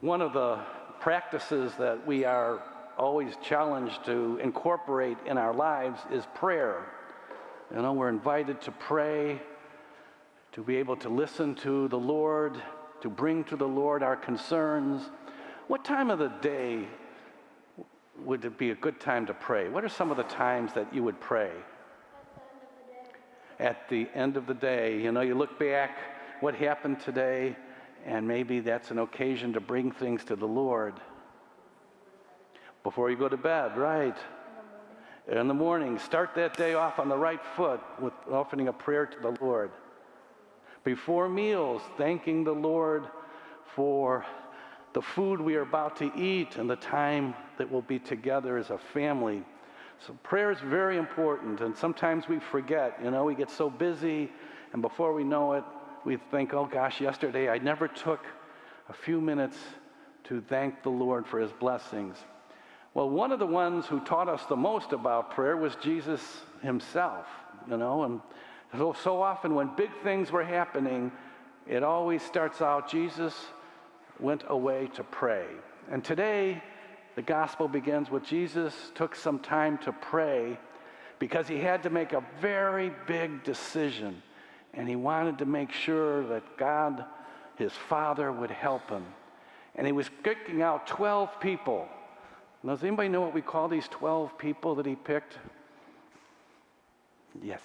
One of the practices that we are always challenged to incorporate in our lives is prayer. You know, we're invited to pray, to be able to listen to the Lord, to bring to the Lord our concerns. What time of the day would it be a good time to pray? What are some of the times that you would pray? At the end of the day. You know, you look back, what happened today, and maybe that's an occasion to bring things to the Lord. Before you go to bed, right? In the morning, start that day off on the right foot with offering a prayer to the Lord. Before meals, thanking the Lord for the food we are about to eat and the time that we'll be together as a family. So prayer is very important, and sometimes we forget. You know, we get so busy, and before we know it, we think, oh gosh, yesterday I never took a few minutes to thank the Lord for his blessings. Well, one of the ones who taught us the most about prayer was Jesus himself, you know, and so often when big things were happening, it always starts out, Jesus went away to pray. And today, the gospel begins with Jesus took some time to pray because he had to make a very big decision. And he wanted to make sure that God, his Father, would help him. And he was picking out 12 people. Now, does anybody know what we call these 12 people that he picked? Yes.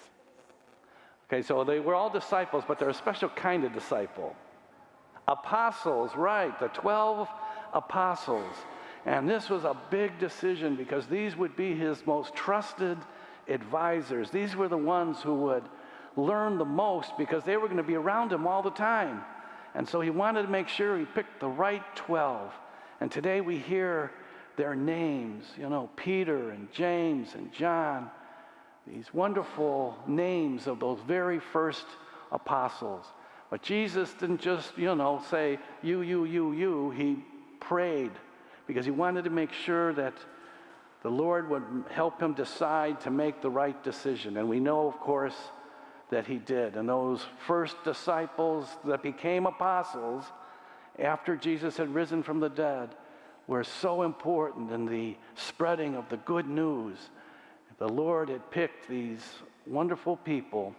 Okay, so they were all disciples, but they're a special kind of disciple. Apostles, right, the 12 apostles. And this was a big decision because these would be his most trusted advisors. These were the ones who would learn the most because they were going to be around him all the time. And so he wanted to make sure he picked the right 12. And today we hear their names, you know, Peter and James and John, these wonderful names of those very first apostles. But Jesus didn't just, you know, say, you. He prayed because he wanted to make sure that the Lord would help him decide to make the right decision. And we know, of course, that he did. And those first disciples that became apostles after Jesus had risen from the dead were so important in the spreading of the good news. The Lord had picked these wonderful people.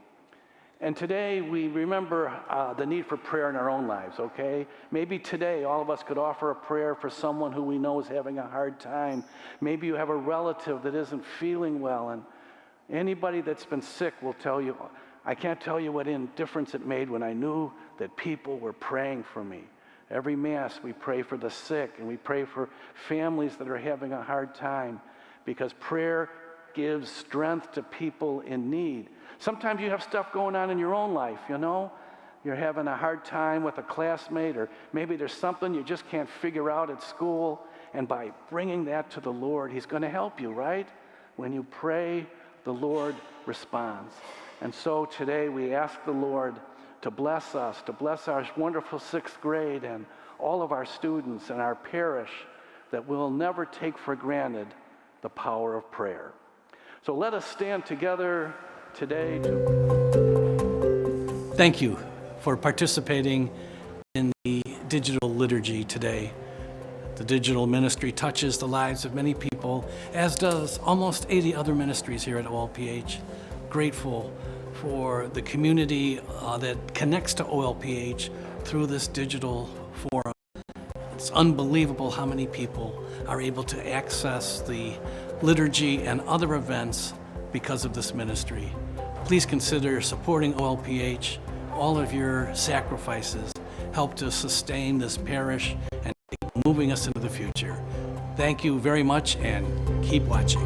And today we remember the need for prayer in our own lives, okay? Maybe today all of us could offer a prayer for someone who we know is having a hard time. Maybe you have a relative that isn't feeling well, and anybody that's been sick will tell you, I can't tell you what difference it made when I knew that people were praying for me. Every Mass we pray for the sick, and we pray for families that are having a hard time, because prayer gives strength to people in need. Sometimes you have stuff going on in your own life, you know? You're having a hard time with a classmate, or maybe there's something you just can't figure out at school, and by bringing that to the Lord, he's going to help you, right? When you pray, the Lord responds. And so today we ask the Lord to bless us, to bless our wonderful 6th grade and all of our students and our parish, that we'll never take for granted the power of prayer. So let us stand together today to... Thank you for participating in the digital liturgy today. The digital ministry touches the lives of many people, as does almost 80 other ministries here at OLPH. Grateful for the community that connects to OLPH through this digital forum. It's unbelievable how many people are able to access the liturgy and other events because of this ministry. Please consider supporting OLPH. All of your sacrifices help to sustain this parish and moving us into the future. Thank you very much, and keep watching.